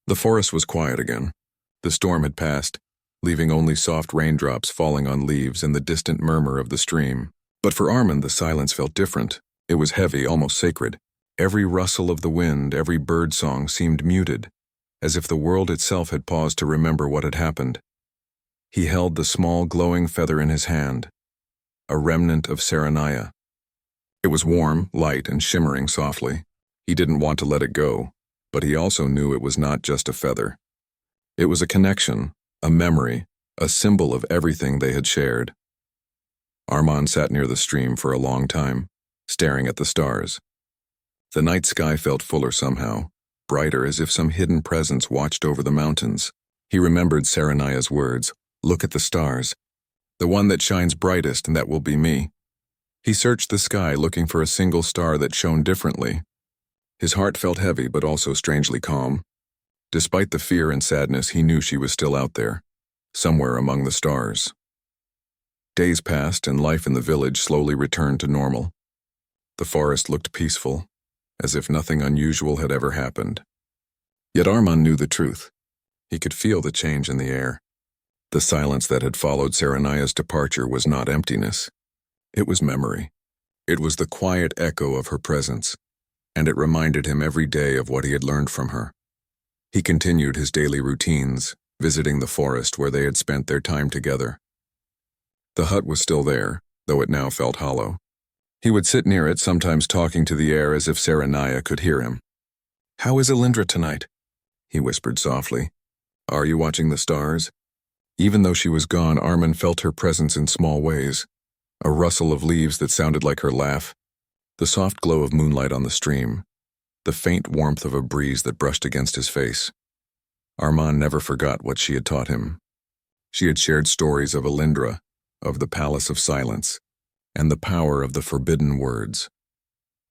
The forest was quiet again. The storm had passed, leaving only soft raindrops falling on leaves and the distant murmur of the stream. But for Armand, the silence felt different. It was heavy, almost sacred. Every rustle of the wind, every bird song seemed muted, as if the world itself had paused to remember what had happened. He held the small glowing feather in his hand, a remnant of Serenaya. It was warm, light, and shimmering softly. He didn't want to let it go, but he also knew it was not just a feather. It was a connection, a memory, a symbol of everything they had shared. Armand sat near the stream for a long time, staring at the stars. The night sky felt fuller somehow, brighter as if some hidden presence watched over the mountains. He remembered Serenaya's words, "Look at the stars. The one that shines brightest, and that will be me." He searched the sky looking for a single star that shone differently. His heart felt heavy but also strangely calm. Despite the fear and sadness, he knew she was still out there, somewhere among the stars. Days passed and life in the village slowly returned to normal. The forest looked peaceful, as if nothing unusual had ever happened. Yet Armand knew the truth. He could feel the change in the air. The silence that had followed Serenaya's departure was not emptiness. It was memory. It was the quiet echo of her presence, and it reminded him every day of what he had learned from her. He continued his daily routines, visiting the forest where they had spent their time together. The hut was still there, though it now felt hollow. He would sit near it, sometimes talking to the air as if Serenaya could hear him. "How is Alindra tonight?" he whispered softly. "Are you watching the stars?" Even though she was gone, Armand felt her presence in small ways. A rustle of leaves that sounded like her laugh, the soft glow of moonlight on the stream, the faint warmth of a breeze that brushed against his face. Armand never forgot what she had taught him. She had shared stories of Alindra, of the Palace of Silence, and the power of the forbidden words.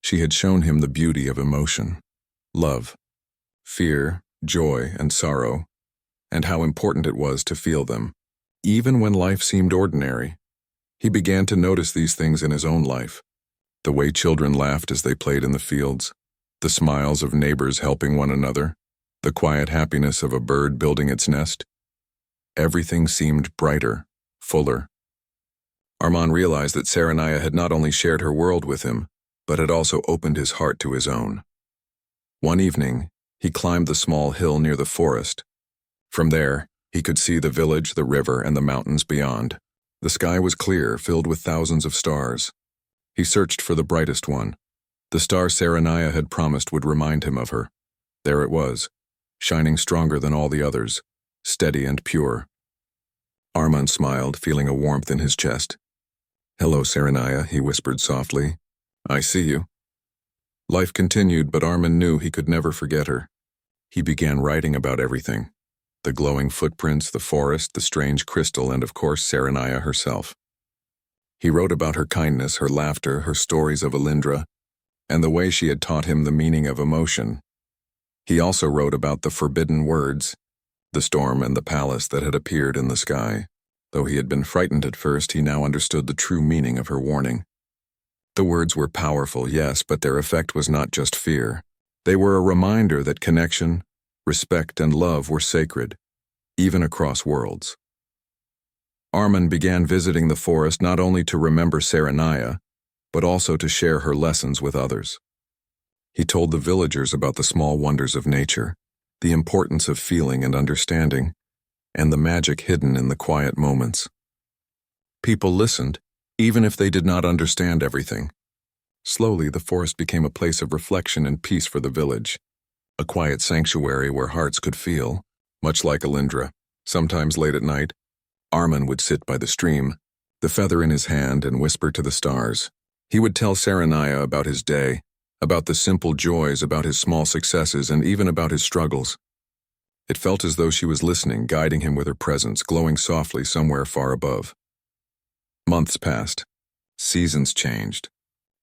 She had shown him the beauty of emotion, love, fear, joy, and sorrow, and how important it was to feel them, even when life seemed ordinary. He began to notice these things in his own life, the way children laughed as they played in the fields, the smiles of neighbors helping one another, the quiet happiness of a bird building its nest. Everything seemed brighter, fuller. Armand realized that Serenaya had not only shared her world with him, but had also opened his heart to his own. One evening, he climbed the small hill near the forest. From there, he could see the village, the river, and the mountains beyond. The sky was clear, filled with thousands of stars. He searched for the brightest one. The star Serenaya had promised would remind him of her. There it was, shining stronger than all the others, steady and pure. Armand smiled, feeling a warmth in his chest. "Hello, Serenaya," he whispered softly. "I see you." Life continued, but Armand knew he could never forget her. He began writing about everything: the glowing footprints, the forest, the strange crystal, and of course Serenaya herself. He wrote about her kindness, her laughter, her stories of Alindra, and the way she had taught him the meaning of emotion. He also wrote about the forbidden words, the storm and the palace that had appeared in the sky. Though he had been frightened at first, he now understood the true meaning of her warning. The words were powerful, yes, but their effect was not just fear. They were a reminder that connection, respect, and love were sacred, even across worlds. Armand began visiting the forest not only to remember Serenaya, but also to share her lessons with others. He told the villagers about the small wonders of nature, the importance of feeling and understanding, and the magic hidden in the quiet moments. People listened, even if they did not understand everything. Slowly, the forest became a place of reflection and peace for the village, a quiet sanctuary where hearts could feel, much like Alindra. Sometimes late at night, Armand would sit by the stream, the feather in his hand, and whisper to the stars. He would tell Serenaya about his day, about the simple joys, about his small successes, and even about his struggles. It felt as though she was listening, guiding him with her presence, glowing softly somewhere far above. Months passed. Seasons changed.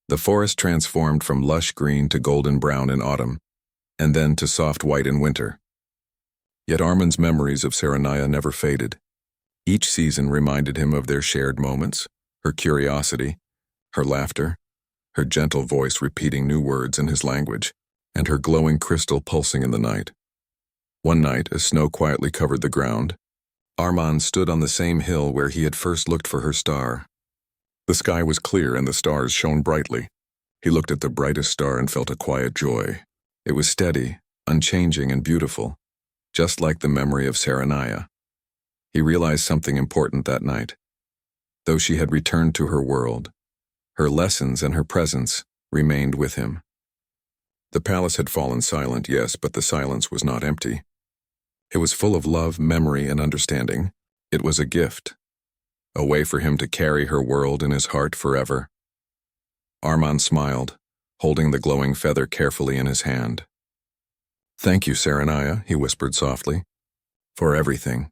The forest transformed from lush green to golden brown in autumn, and then to soft white in winter. Yet Armand's memories of Serenaya never faded. Each season reminded him of their shared moments, her curiosity, her laughter, her gentle voice repeating new words in his language, and her glowing crystal pulsing in the night. One night, as snow quietly covered the ground, Armand stood on the same hill where he had first looked for her star. The sky was clear and the stars shone brightly. He looked at the brightest star and felt a quiet joy. It was steady, unchanging, and beautiful, just like the memory of Saranaya. He realized something important that night. Though she had returned to her world, her lessons and her presence remained with him. The palace had fallen silent, yes, but the silence was not empty. It was full of love, memory, and understanding. It was a gift, a way for him to carry her world in his heart forever. Armand smiled, holding the glowing feather carefully in his hand. "Thank you, Saranaya," he whispered softly, "for everything."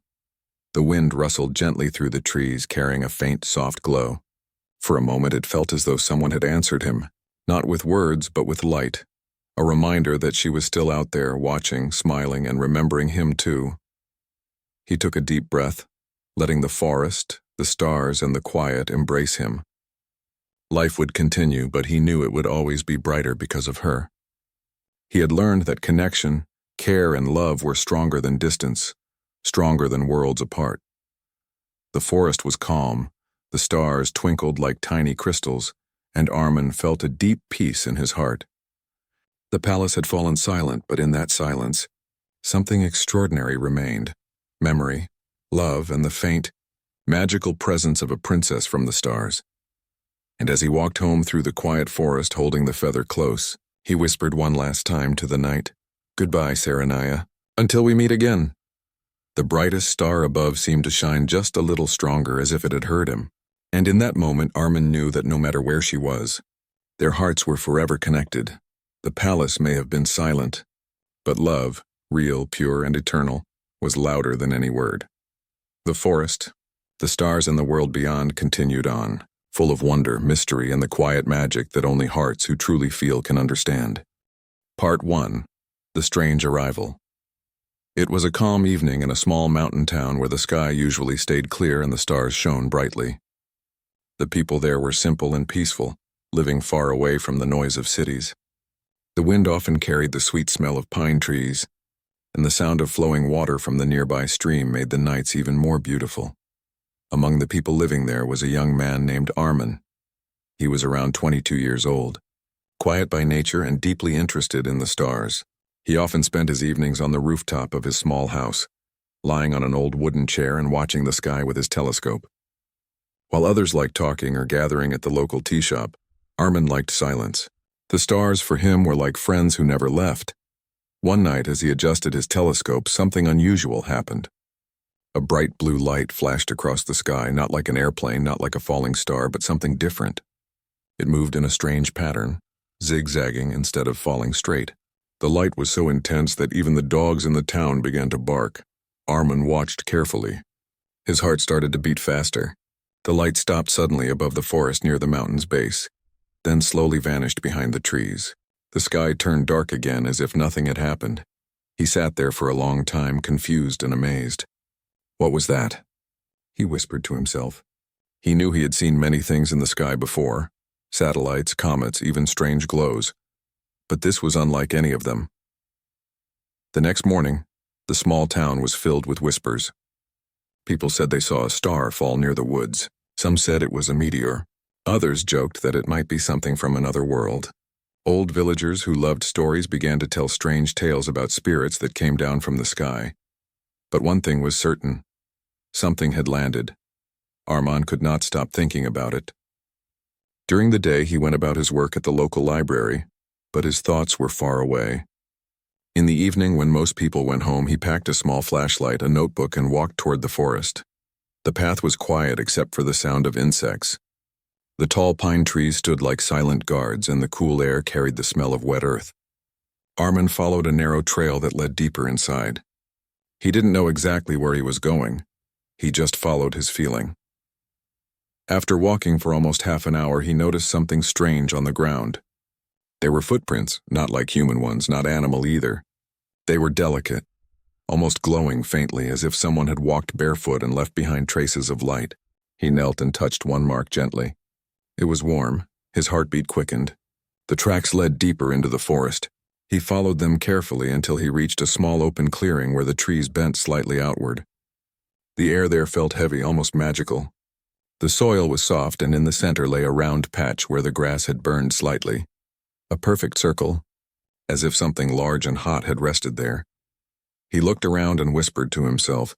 The wind rustled gently through the trees, carrying a faint, soft glow. For a moment it felt as though someone had answered him, not with words but with light, a reminder that she was still out there, watching, smiling, and remembering him too. He took a deep breath, letting the forest, the stars, and the quiet embrace him. Life would continue, but he knew it would always be brighter because of her. He had learned that connection, care, and love were stronger than distance, stronger than worlds apart. The forest was calm, the stars twinkled like tiny crystals, and Armand felt a deep peace in his heart. The palace had fallen silent, but in that silence, something extraordinary remained: memory, love, and the faint, magical presence of a princess from the stars. And as he walked home through the quiet forest holding the feather close, he whispered one last time to the night, "Goodbye, Saranaya, until we meet again." The brightest star above seemed to shine just a little stronger, as if it had heard him. And in that moment, Armand knew that no matter where she was, their hearts were forever connected. The palace may have been silent, but love, real, pure, and eternal, was louder than any word. The forest, the stars, and the world beyond continued on, full of wonder, mystery, and the quiet magic that only hearts who truly feel can understand. Part 1. The Strange Arrival. It was a calm evening in a small mountain town where the sky usually stayed clear and the stars shone brightly. The people there were simple and peaceful, living far away from the noise of cities. The wind often carried the sweet smell of pine trees, and the sound of flowing water from the nearby stream made the nights even more beautiful. Among the people living there was a young man named Armand. He was around 22 years old, quiet by nature and deeply interested in the stars. He often spent his evenings on the rooftop of his small house, lying on an old wooden chair and watching the sky with his telescope. While others liked talking or gathering at the local tea shop, Armand liked silence. The stars for him were like friends who never left. One night, as he adjusted his telescope, something unusual happened. A bright blue light flashed across the sky, not like an airplane, not like a falling star, but something different. It moved in a strange pattern, zigzagging instead of falling straight. The light was so intense that even the dogs in the town began to bark. Armand watched carefully. His heart started to beat faster. The light stopped suddenly above the forest near the mountain's base, then slowly vanished behind the trees. The sky turned dark again as if nothing had happened. He sat there for a long time, confused and amazed. "What was that?" he whispered to himself. He knew he had seen many things in the sky before: satellites, comets, even strange glows. But this was unlike any of them. The next morning, the small town was filled with whispers. People said they saw a star fall near the woods. Some said it was a meteor. Others joked that it might be something from another world. Old villagers who loved stories began to tell strange tales about spirits that came down from the sky. But one thing was certain: something had landed. Armand could not stop thinking about it. During the day, he went about his work at the local library, but his thoughts were far away. In the evening, when most people went home, he packed a small flashlight, a notebook, and walked toward the forest. The path was quiet except for the sound of insects. The tall pine trees stood like silent guards, and the cool air carried the smell of wet earth. Armand followed a narrow trail that led deeper inside. He didn't know exactly where he was going. He just followed his feeling. After walking for almost half an hour, he noticed something strange on the ground. There were footprints, not like human ones, not animal either. They were delicate, almost glowing faintly, as if someone had walked barefoot and left behind traces of light. He knelt and touched one mark gently. It was warm. His heartbeat quickened. The tracks led deeper into the forest. He followed them carefully until he reached a small open clearing where the trees bent slightly outward. The air there felt heavy, almost magical. The soil was soft, and in the center lay a round patch where the grass had burned slightly. A perfect circle, as if something large and hot had rested there. He looked around and whispered to himself.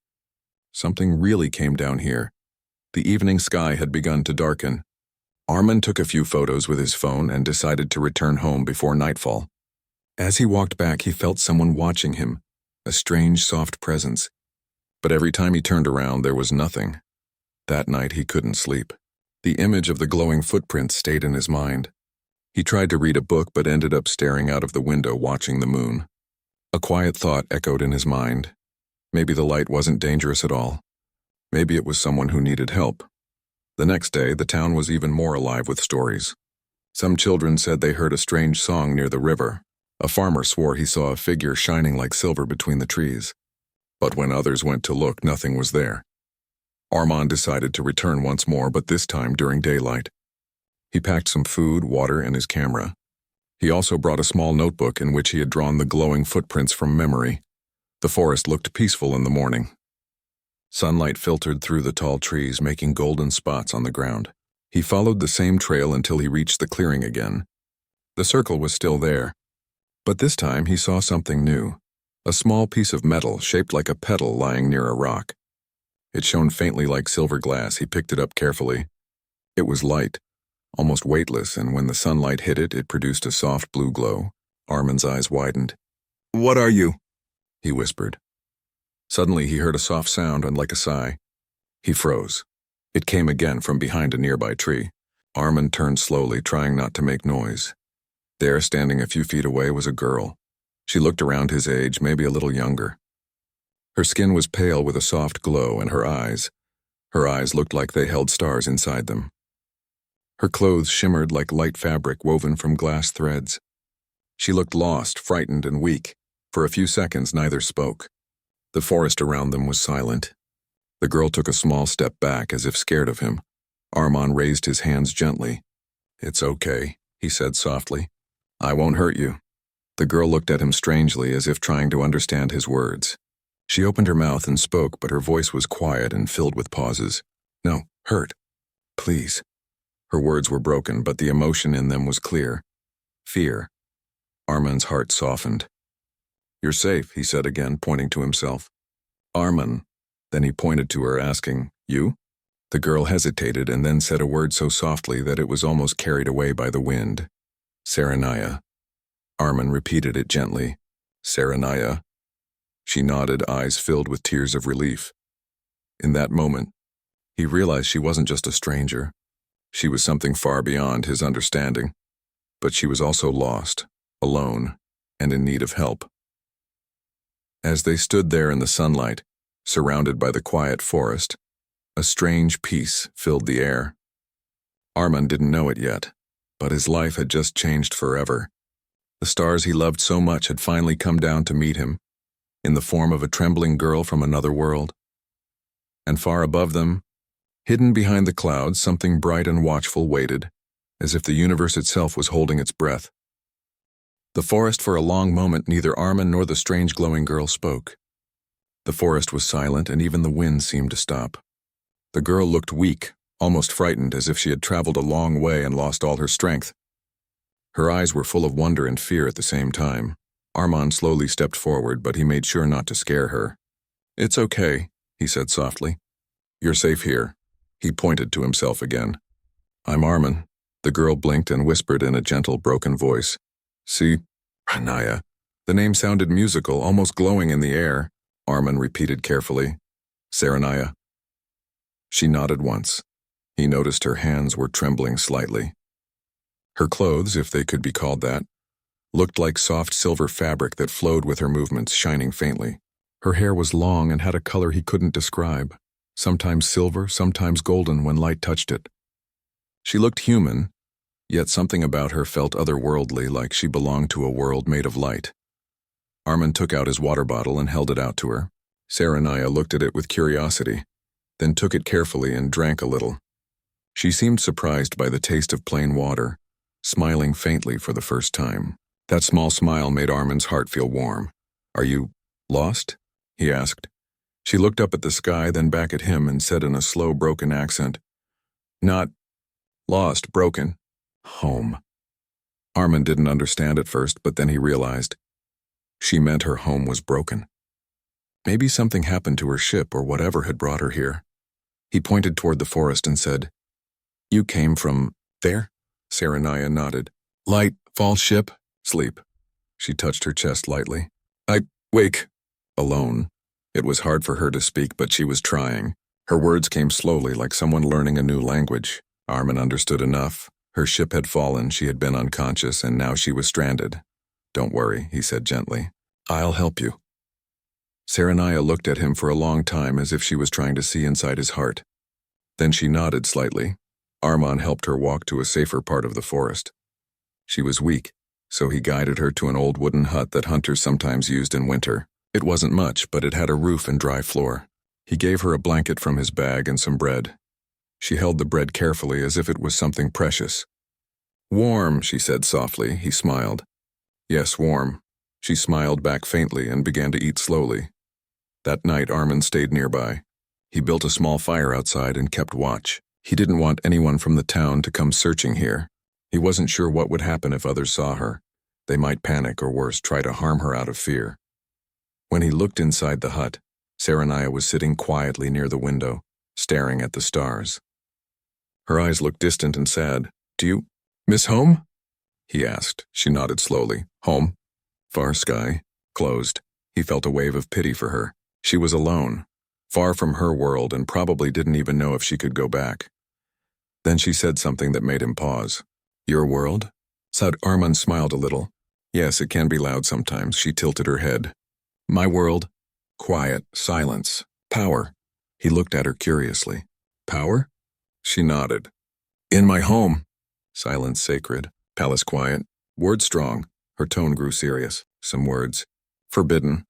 Something really came down here. The evening sky had begun to darken. Armin took a few photos with his phone and decided to return home before nightfall. As he walked back, he felt someone watching him, a strange, soft presence. But every time he turned around, there was nothing. That night, he couldn't sleep. The image of the glowing footprints stayed in his mind. He tried to read a book but ended up staring out of the window watching the moon. A quiet thought echoed in his mind. Maybe the light wasn't dangerous at all. Maybe it was someone who needed help. The next day, the town was even more alive with stories. Some children said they heard a strange song near the river. A farmer swore he saw a figure shining like silver between the trees. But when others went to look, nothing was there. Armin decided to return once more, but this time during daylight. He packed some food, water, and his camera. He also brought a small notebook in which he had drawn the glowing footprints from memory. The forest looked peaceful in the morning. Sunlight filtered through the tall trees, making golden spots on the ground. He followed the same trail until he reached the clearing again. The circle was still there. But this time he saw something new. A small piece of metal shaped like a petal lying near a rock. It shone faintly like silver glass. He picked it up carefully. It was light, almost weightless, and when the sunlight hit it, it produced a soft blue glow. Armin's eyes widened. "What are you?" he whispered. Suddenly he heard a soft sound and like a sigh. He froze. It came again from behind a nearby tree. Armin turned slowly, trying not to make noise. There, standing a few feet away, was a girl. She looked around his age, maybe a little younger. Her skin was pale with a soft glow, and her eyes looked like they held stars inside them. Her clothes shimmered like light fabric woven from glass threads. She looked lost, frightened, and weak. For a few seconds, neither spoke. The forest around them was silent. The girl took a small step back, as if scared of him. Armin raised his hands gently. "It's okay," he said softly. "I won't hurt you." The girl looked at him strangely, as if trying to understand his words. She opened her mouth and spoke, but her voice was quiet and filled with pauses. "No, hurt. Please." Her words were broken, but the emotion in them was clear. Fear. Armin's heart softened. "You're safe," he said again, pointing to himself. "Armin." Then he pointed to her, asking, "You?" The girl hesitated and then said a word so softly that it was almost carried away by the wind. "Saranaya." Armin repeated it gently. "Saranaya." She nodded, eyes filled with tears of relief. In that moment, he realized she wasn't just a stranger. She was something far beyond his understanding. But she was also lost, alone, and in need of help. As they stood there in the sunlight, surrounded by the quiet forest, a strange peace filled the air. Armin didn't know it yet, but his life had just changed forever. The stars he loved so much had finally come down to meet him, in the form of a trembling girl from another world. And far above them, hidden behind the clouds, something bright and watchful waited, as if the universe itself was holding its breath. The forest, for a long moment, neither Armin nor the strange glowing girl spoke. The forest was silent, and even the wind seemed to stop. The girl looked weak, almost frightened, as if she had traveled a long way and lost all her strength. Her eyes were full of wonder and fear at the same time. Armin slowly stepped forward, but he made sure not to scare her. "It's okay," he said softly. "You're safe here." He pointed to himself again. "I'm Armin." The girl blinked and whispered in a gentle, broken voice. "See, Ranaya." The name sounded musical, almost glowing in the air. Armin repeated carefully. "Saranaya." She nodded once. He noticed her hands were trembling slightly. Her clothes, if they could be called that, looked like soft silver fabric that flowed with her movements, shining faintly. Her hair was long and had a color he couldn't describe, sometimes silver, sometimes golden when light touched it. She looked human, yet something about her felt otherworldly, like she belonged to a world made of light. Armin took out his water bottle and held it out to her. Saranaya looked at it with curiosity, then took it carefully and drank a little. She seemed surprised by the taste of plain water, smiling faintly for the first time. That small smile made Armin's heart feel warm. "Are you lost?" he asked. She looked up at the sky, then back at him, and said in a slow, broken accent, "Not lost, broken. Home." Armin didn't understand at first, but then he realized. She meant her home was broken. Maybe something happened to her ship or whatever had brought her here. He pointed toward the forest and said, "You came from there?" Saranaya nodded. "Light, fall ship, sleep." She touched her chest lightly. "I wake alone." It was hard for her to speak, but she was trying. Her words came slowly, like someone learning a new language. Armin understood enough. Her ship had fallen, she had been unconscious, and now she was stranded. "Don't worry," he said gently. "I'll help you." Saranaya looked at him for a long time as if she was trying to see inside his heart. Then she nodded slightly. Armin helped her walk to a safer part of the forest. She was weak, so he guided her to an old wooden hut that hunters sometimes used in winter. It wasn't much, but it had a roof and dry floor. He gave her a blanket from his bag and some bread. She held the bread carefully as if it was something precious. "Warm," she said softly. He smiled. "Yes, warm." She smiled back faintly and began to eat slowly. That night, Armin stayed nearby. He built a small fire outside and kept watch. He didn't want anyone from the town to come searching here. He wasn't sure what would happen if others saw her. They might panic or worse, try to harm her out of fear. When he looked inside the hut, Saranaya was sitting quietly near the window, staring at the stars. Her eyes looked distant and sad. "Do you miss home?" he asked. She nodded slowly. "Home." Far sky, closed. He felt a wave of pity for her. She was alone, far from her world, and probably didn't even know if she could go back. Then she said something that made him pause. "Your world?" Armin smiled a little. "Yes, it can be loud sometimes." She tilted her head. "My world? Quiet, silence, power." He looked at her curiously. "Power?" She nodded. "In my home." Silence sacred, palace quiet, word strong. Her tone grew serious. Some words. Forbidden.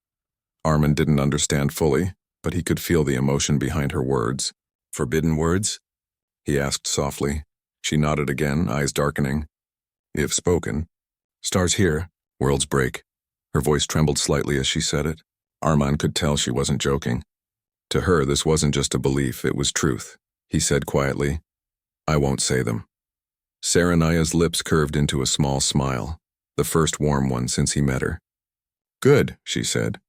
Armin didn't understand fully, but he could feel the emotion behind her words. "Forbidden words?" he asked softly. She nodded again, eyes darkening. "If spoken." "Stars here, worlds break." Her voice trembled slightly as she said it. Armin could tell she wasn't joking. To her, this wasn't just a belief, it was truth. He said quietly, "I won't say them." Saranaya's lips curved into a small smile, the first warm one since he met her. "Good," she said.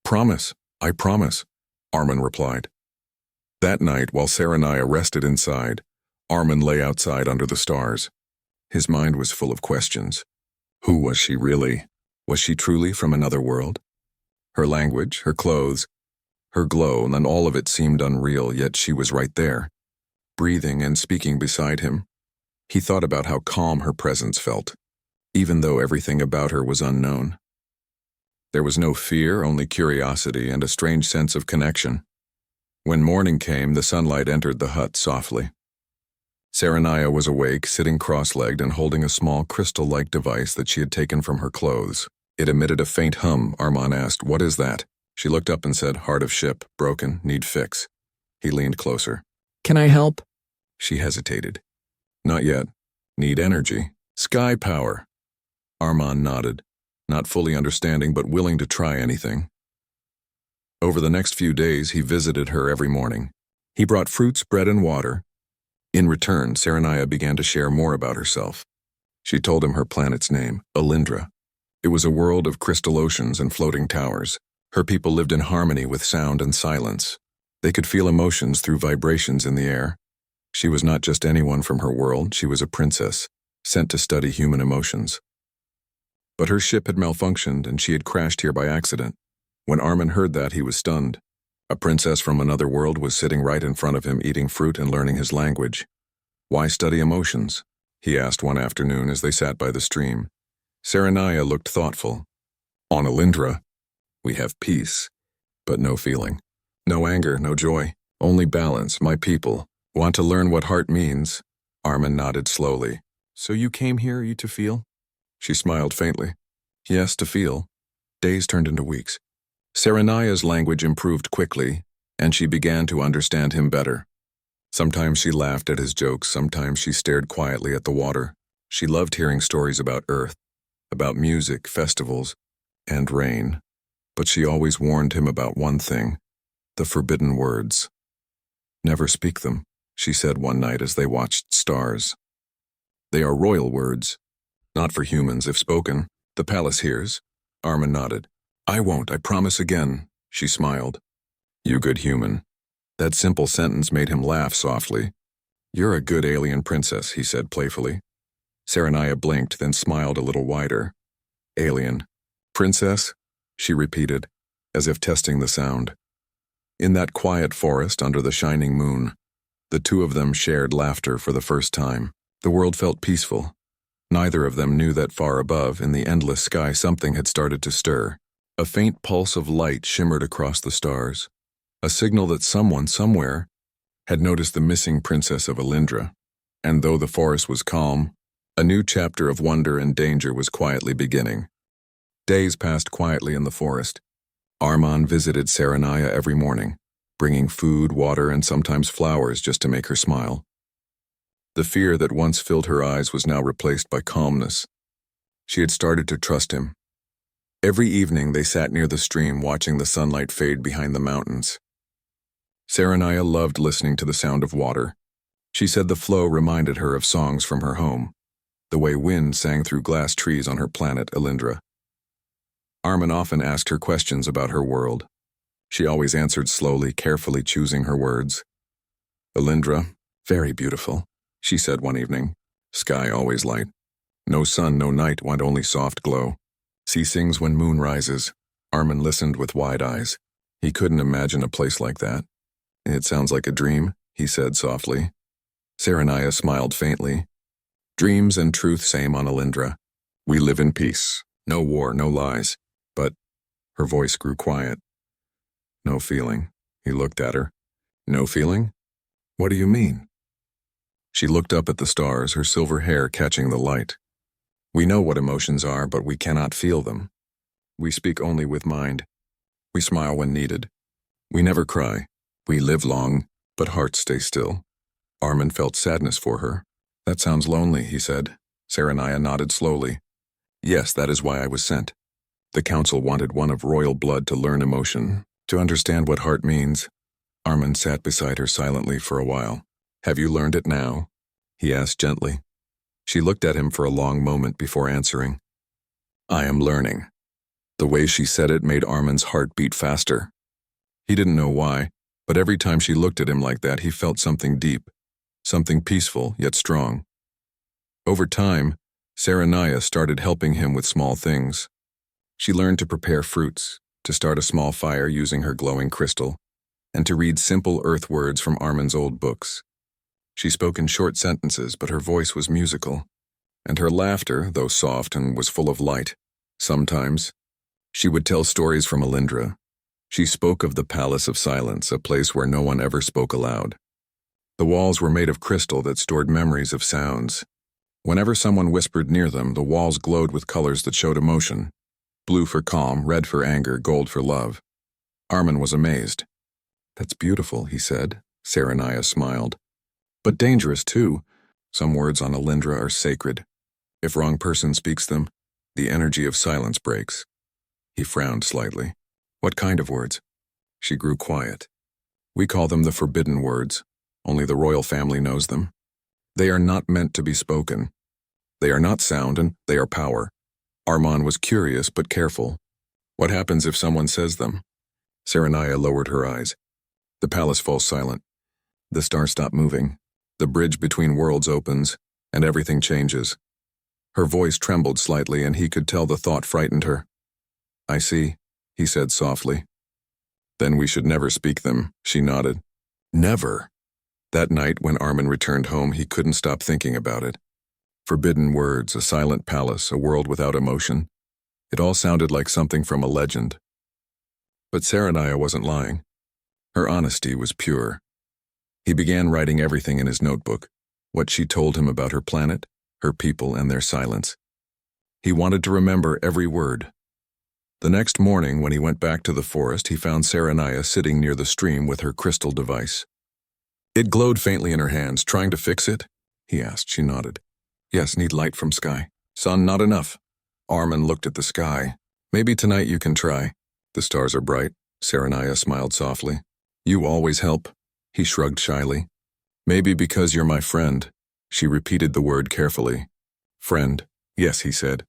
"Promise, I promise," Armin replied. That night, while Saranaya rested inside, Armin lay outside under the stars. His mind was full of questions. Who was she really? Was she truly from another world? Her language, her clothes, her glow, and all of it seemed unreal, yet she was right there, breathing and speaking beside him. He thought about how calm her presence felt, even though everything about her was unknown. There was no fear, only curiosity and a strange sense of connection. When morning came, the sunlight entered the hut softly. Saranaya was awake, sitting cross-legged and holding a small crystal-like device that she had taken from her clothes. It emitted a faint hum. Armin asked, "What is that?" She looked up and said, "Heart of ship, broken, need fix." He leaned closer. "Can I help?" She hesitated. "Not yet. Need energy. Sky power." Armin nodded, not fully understanding but willing to try anything. Over the next few days, he visited her every morning. He brought fruits, bread, and water. In return, Saranaya began to share more about herself. She told him her planet's name, Alindra. It was a world of crystal oceans and floating towers. Her people lived in harmony with sound and silence. They could feel emotions through vibrations in the air. She was not just anyone from her world, she was a princess, sent to study human emotions. But her ship had malfunctioned and she had crashed here by accident. When Armin heard that, he was stunned. A princess from another world was sitting right in front of him, eating fruit and learning his language. "Why study emotions?" he asked one afternoon as they sat by the stream. Saranaya looked thoughtful. "On Alindra, we have peace, but no feeling. No anger, no joy, only balance. My people want to learn what heart means." Armin nodded slowly. "So you came here, you to feel?" She smiled faintly. "Yes, to feel." Days turned into weeks. Saranaya's language improved quickly, and she began to understand him better. Sometimes she laughed at his jokes, sometimes she stared quietly at the water. She loved hearing stories about Earth, about music, festivals, and rain. But she always warned him about one thing, the forbidden words. "Never speak them," she said one night as they watched stars. "They are royal words. Not for humans if spoken. The palace hears." Armin nodded. "I won't, I promise again," she smiled. "You good human." That simple sentence made him laugh softly. "You're a good alien princess," he said playfully. Saranaya blinked, then smiled a little wider. "Alien. Princess?" she repeated, as if testing the sound. In that quiet forest under the shining moon, the two of them shared laughter for the first time. The world felt peaceful. Neither of them knew that far above, in the endless sky, something had started to stir. A faint pulse of light shimmered across the stars, a signal that someone, somewhere, had noticed the missing princess of Alindra. And though the forest was calm, a new chapter of wonder and danger was quietly beginning. Days passed quietly in the forest. Armand visited Saranaya every morning, bringing food, water, and sometimes flowers just to make her smile. The fear that once filled her eyes was now replaced by calmness. She had started to trust him. Every evening they sat near the stream watching the sunlight fade behind the mountains. Saranaya loved listening to the sound of water. She said the flow reminded her of songs from her home, the way wind sang through glass trees on her planet Alindra. Armin often asked her questions about her world. She always answered slowly, carefully choosing her words. "Alindra, very beautiful," she said one evening. "Sky always light. No sun, no night, want only soft glow. Sea sings when moon rises." Armin listened with wide eyes. He couldn't imagine a place like that. "It sounds like a dream," he said softly. Saranaya smiled faintly. "Dreams and truth same on Alindra. We live in peace. No war, no lies." But her voice grew quiet. "No feeling." He looked at her. "No feeling? What do you mean?" She looked up at the stars, her silver hair catching the light. "We know what emotions are, but we cannot feel them. We speak only with mind. We smile when needed. We never cry. We live long, but hearts stay still." Armin felt sadness for her. "That sounds lonely," he said. Saranaya nodded slowly. "Yes, that is why I was sent. The council wanted one of royal blood to learn emotion, to understand what heart means." Armin sat beside her silently for a while. "Have you learned it now?" he asked gently. She looked at him for a long moment before answering. "I am learning." The way she said it made Armin's heart beat faster. He didn't know why, but every time she looked at him like that, he felt something deep, something peaceful yet strong. Over time, Saranaya started helping him with small things. She learned to prepare fruits, to start a small fire using her glowing crystal, and to read simple earth words from Armin's old books. She spoke in short sentences, but her voice was musical, and her laughter, though soft and was full of light. Sometimes, she would tell stories from Alindra. She spoke of the Palace of Silence, a place where no one ever spoke aloud. The walls were made of crystal that stored memories of sounds. Whenever someone whispered near them, the walls glowed with colors that showed emotion. Blue for calm, red for anger, gold for love. Armin was amazed. "That's beautiful," he said. Saranaya smiled. "But dangerous, too. Some words on Alindra are sacred. If wrong person speaks them, the energy of silence breaks." He frowned slightly. "What kind of words?" She grew quiet. "We call them the forbidden words. Only the royal family knows them. They are not meant to be spoken. They are not sound, and they are power." Armand was curious but careful. "What happens if someone says them?" Saranaya lowered her eyes. The palace falls silent. The stars stop moving. The bridge between worlds opens, and everything changes. Her voice trembled slightly, and he could tell the thought frightened her. "I see," he said softly. "Then we should never speak them," she nodded. Never. That night, when Armin returned home, he couldn't stop thinking about it. Forbidden words, a silent palace, a world without emotion. It all sounded like something from a legend. But Saranaya wasn't lying. Her honesty was pure. He began writing everything in his notebook, what she told him about her planet, her people, and their silence. He wanted to remember every word. The next morning, when he went back to the forest, he found Saranaya sitting near the stream with her crystal device. It glowed faintly in her hands. "Trying to fix it?" he asked. She nodded. "Yes, need light from sky. Sun, not enough." Armin looked at the sky. Maybe tonight you can try. The stars are bright. Saranaya smiled softly. You always help. He shrugged shyly. Maybe because you're my friend. She repeated the word carefully. Friend. Yes, he said.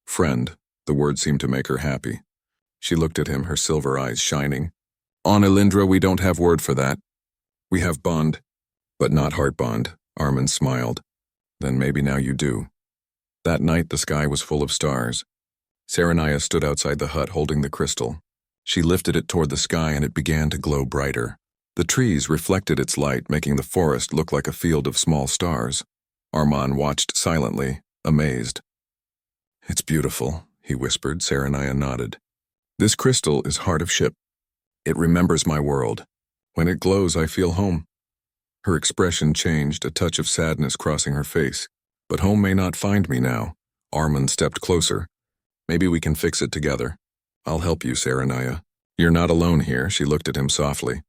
Friend. The word seemed to make her happy. She looked at him, her silver eyes shining. On Elindra, we don't have word for that. We have bond, but not heart bond. Armin smiled. Then maybe now you do. That night the sky was full of stars. Saranaya stood outside the hut holding the crystal. She lifted it toward the sky and it began to glow brighter. The trees reflected its light, making the forest look like a field of small stars. Armin watched silently, amazed. It's beautiful, he whispered. Saranaya nodded. This crystal is heart of ship. It remembers my world. When it glows, I feel home. Her expression changed, a touch of sadness crossing her face. But home may not find me now. Armin stepped closer. Maybe we can fix it together. I'll help you, Saranaya. You're not alone here, she looked at him softly.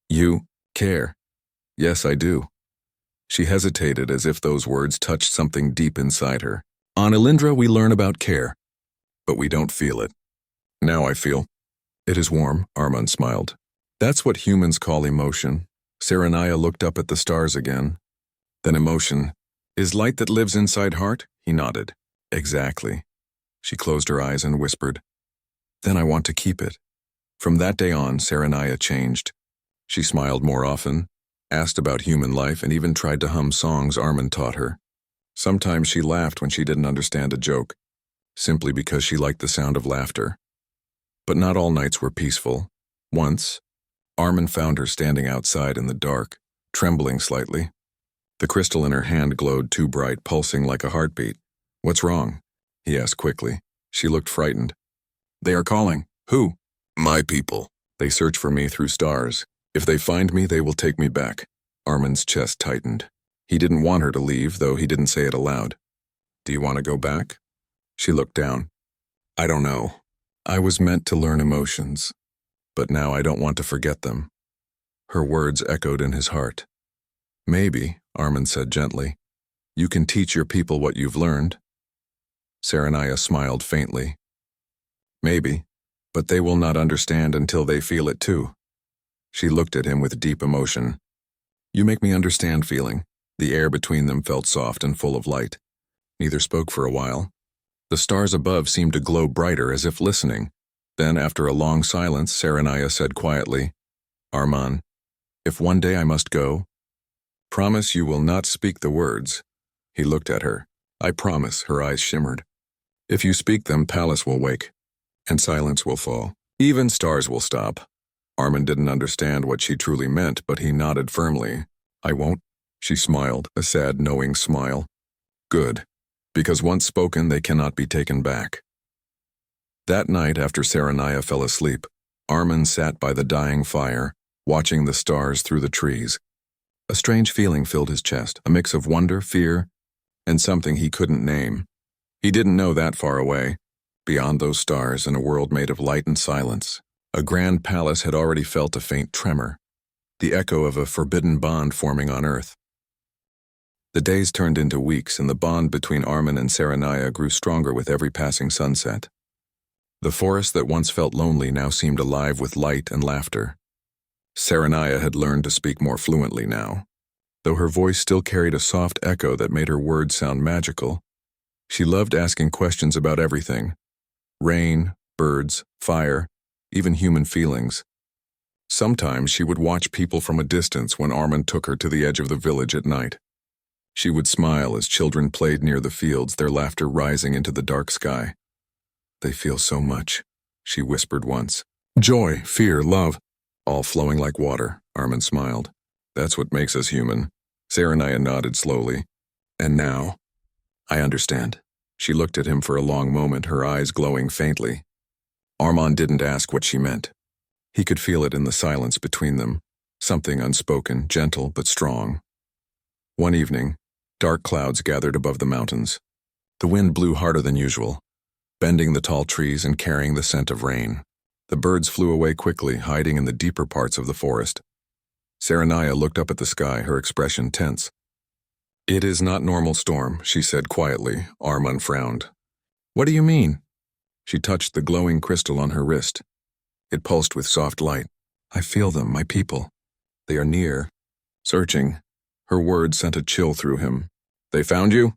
You care. Yes, I do. She hesitated as if those words touched something deep inside her. On Elindra, we learn about care, but we don't feel it. Now I feel. It is warm, Armin smiled. That's what humans call emotion. Saranaya looked up at the stars again. Then emotion is light that lives inside heart? He nodded. Exactly. She closed her eyes and whispered. Then I want to keep it. From that day on, Saranaya changed. She smiled more often, asked about human life, and even tried to hum songs Armin taught her. Sometimes she laughed when she didn't understand a joke, simply because she liked the sound of laughter. But not all nights were peaceful. Once, Armin found her standing outside in the dark, trembling slightly. The crystal in her hand glowed too bright, pulsing like a heartbeat. What's wrong? He asked quickly. She looked frightened. They are calling. Who? My people. They search for me through stars. If they find me, they will take me back. Armin's chest tightened. He didn't want her to leave, though he didn't say it aloud. Do you want to go back? She looked down. I don't know. I was meant to learn emotions, but now I don't want to forget them. Her words echoed in his heart. Maybe, Armin said gently, you can teach your people what you've learned. Saranaya smiled faintly. Maybe, but they will not understand until they feel it too. She looked at him with deep emotion. You make me understand feeling. The air between them felt soft and full of light. Neither spoke for a while. The stars above seemed to glow brighter as if listening. Then, after a long silence, Saranaya said quietly, Armin, if one day I must go, promise you will not speak the words. He looked at her. I promise, her eyes shimmered. If you speak them, Palace will wake, and silence will fall. Even stars will stop. Armin didn't understand what she truly meant, but he nodded firmly. I won't. She smiled, a sad, knowing smile. Good, because once spoken, they cannot be taken back. That night, after Saranaya fell asleep, Armin sat by the dying fire, watching the stars through the trees. A strange feeling filled his chest, a mix of wonder, fear, and something he couldn't name. He didn't know that far away, beyond those stars in a world made of light and silence. A grand palace had already felt a faint tremor, the echo of a forbidden bond forming on earth. The days turned into weeks, and the bond between Armin and Saranaya grew stronger with every passing sunset. The forest that once felt lonely now seemed alive with light and laughter. Saranaya had learned to speak more fluently now. Though her voice still carried a soft echo that made her words sound magical, she loved asking questions about everything. Rain, birds, fire, even human feelings. Sometimes she would watch people from a distance when Armin took her to the edge of the village at night. She would smile as children played near the fields, their laughter rising into the dark sky. They feel so much, she whispered once. Joy, fear, love, all flowing like water, Armin smiled. That's what makes us human. Saranaya nodded slowly. And now? I understand. She looked at him for a long moment, her eyes glowing faintly. Armin didn't ask what she meant. He could feel it in the silence between them, something unspoken, gentle but strong. One evening, dark clouds gathered above the mountains. The wind blew harder than usual, bending the tall trees and carrying the scent of rain. The birds flew away quickly, hiding in the deeper parts of the forest. Saranaya looked up at the sky, her expression tense. It is not normal storm, she said quietly. Armin frowned. What do you mean? She touched the glowing crystal on her wrist. It pulsed with soft light. I feel them, my people. They are near. Searching. Her words sent a chill through him. They found you?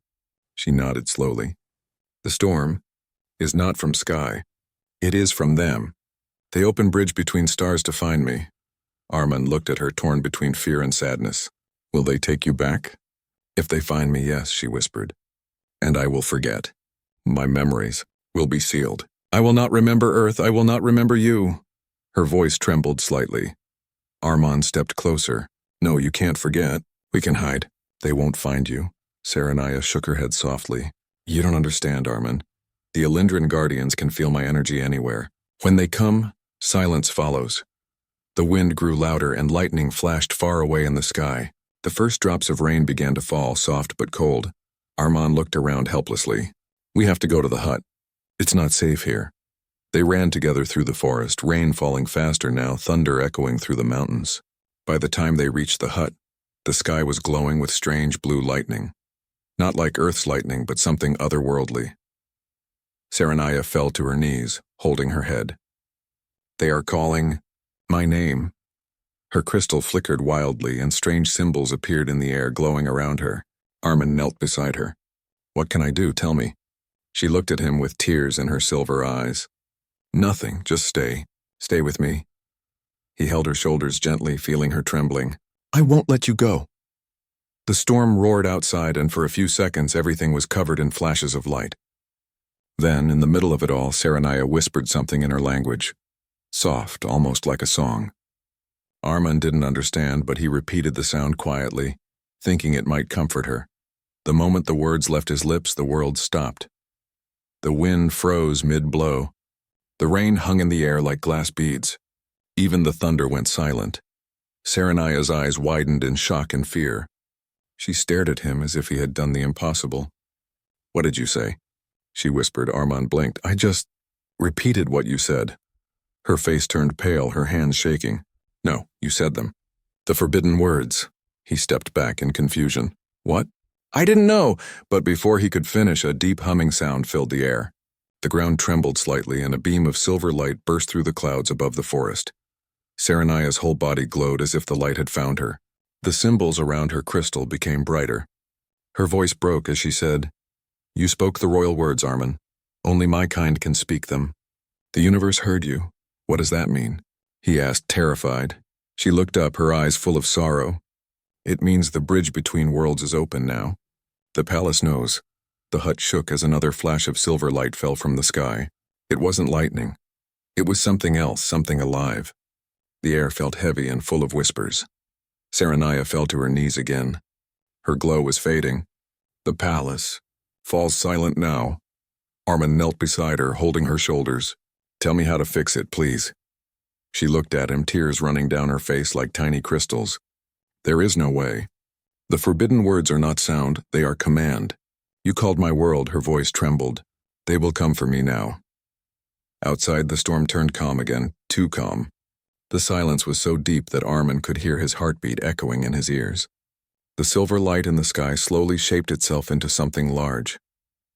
She nodded slowly. The storm is not from sky. It is from them. They open bridge between stars to find me. Armand looked at her, torn between fear and sadness. Will they take you back? If they find me, yes, she whispered. And I will forget. My memories will be sealed. I will not remember Earth. I will not remember you. Her voice trembled slightly. Armand stepped closer. No, you can't forget. We can hide. They won't find you. Saranaya shook her head softly. You don't understand, Armand. The Alindran Guardians can feel my energy anywhere. When they come, silence follows. The wind grew louder and lightning flashed far away in the sky. The first drops of rain began to fall, soft but cold. Armand looked around helplessly. We have to go to the hut. It's not safe here. They ran together through the forest, rain falling faster now, thunder echoing through the mountains. By the time they reached the hut, the sky was glowing with strange blue lightning. Not like Earth's lightning, but something otherworldly. Saranaya fell to her knees, holding her head. They are calling my name. Her crystal flickered wildly, and strange symbols appeared in the air, glowing around her. Armand knelt beside her. What can I do? Tell me. She looked at him with tears in her silver eyes. Nothing, just stay. Stay with me. He held her shoulders gently, feeling her trembling. I won't let you go. The storm roared outside, and for a few seconds everything was covered in flashes of light. Then, in the middle of it all, Saranaya whispered something in her language. Soft, almost like a song. Armand didn't understand, but he repeated the sound quietly, thinking it might comfort her. The moment the words left his lips, the world stopped. The wind froze mid-blow. The rain hung in the air like glass beads. Even the thunder went silent. Saranaya's eyes widened in shock and fear. She stared at him as if he had done the impossible. What did you say? She whispered. Armand blinked. I just repeated what you said. Her face turned pale, her hands shaking. No, you said them. The forbidden words. He stepped back in confusion. What? I didn't know, but before he could finish, a deep humming sound filled the air. The ground trembled slightly, and a beam of silver light burst through the clouds above the forest. Saranaya's whole body glowed as if the light had found her. The symbols around her crystal became brighter. Her voice broke as she said, You spoke the royal words, Armand. Only my kind can speak them. The universe heard you. What does that mean? He asked, terrified. She looked up, her eyes full of sorrow. It means the bridge between worlds is open now. The palace knows. The hut shook as another flash of silver light fell from the sky. It wasn't lightning. It was something else, something alive. The air felt heavy and full of whispers. Saranaya fell to her knees again. Her glow was fading. The palace falls silent now. Armand knelt beside her, holding her shoulders. Tell me how to fix it, please. She looked at him, tears running down her face like tiny crystals. There is no way. The forbidden words are not sound, they are command. You called my world, her voice trembled. They will come for me now. Outside, the storm turned calm again, too calm. The silence was so deep that Armand could hear his heartbeat echoing in his ears. The silver light in the sky slowly shaped itself into something large.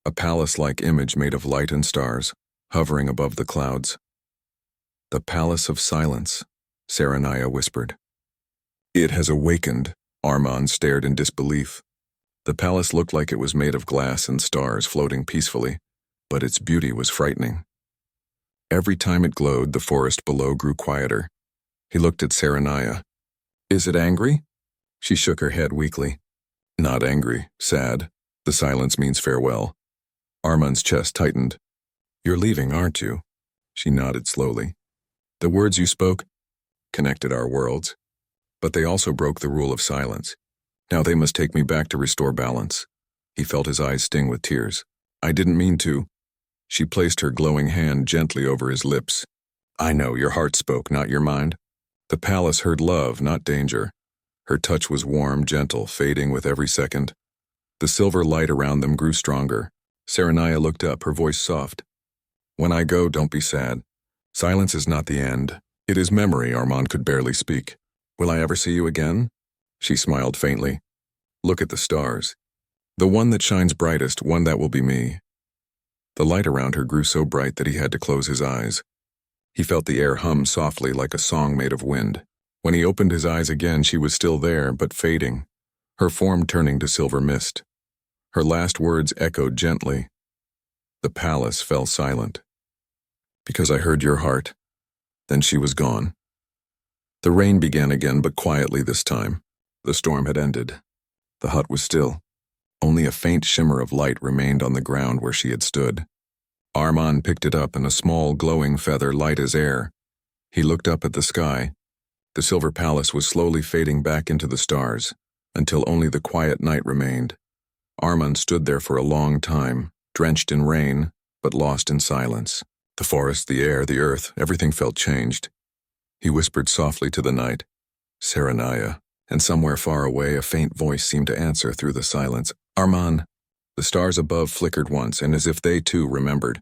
A palace-like image made of light and stars, hovering above the clouds. The Palace of Silence, Saranaya whispered. It has awakened, Armand stared in disbelief. The palace looked like it was made of glass and stars floating peacefully, but its beauty was frightening. Every time it glowed, the forest below grew quieter. He looked at Saranaya. Is it angry? She shook her head weakly. Not angry, sad. The silence means farewell. Armand's chest tightened. You're leaving, aren't you? She nodded slowly. The words you spoke connected our worlds, but they also broke the rule of silence. Now they must take me back to restore balance. He felt his eyes sting with tears. I didn't mean to. She placed her glowing hand gently over his lips. I know, your heart spoke, not your mind. The palace heard love, not danger. Her touch was warm, gentle, fading with every second. The silver light around them grew stronger. Saranaya looked up, her voice soft. When I go, don't be sad. Silence is not the end. It is memory, Armand could barely speak. Will I ever see you again? She smiled faintly. Look at the stars. The one that shines brightest, one that will be me. The light around her grew so bright that he had to close his eyes. He felt the air hum softly like a song made of wind. When he opened his eyes again, she was still there, but fading, her form turning to silver mist. Her last words echoed gently. The palace fell silent. Because I heard your heart. Then she was gone. The rain began again, but quietly this time. The storm had ended. The hut was still. Only a faint shimmer of light remained on the ground where she had stood. Armand picked it up in a small, glowing feather light as air. He looked up at the sky. The silver palace was slowly fading back into the stars, until only the quiet night remained. Armand stood there for a long time, drenched in rain, but lost in silence. The forest, the air, the earth, everything felt changed. He whispered softly to the night, Serenaya, and somewhere far away a faint voice seemed to answer through the silence, Armand. The stars above flickered once, and as if they too remembered,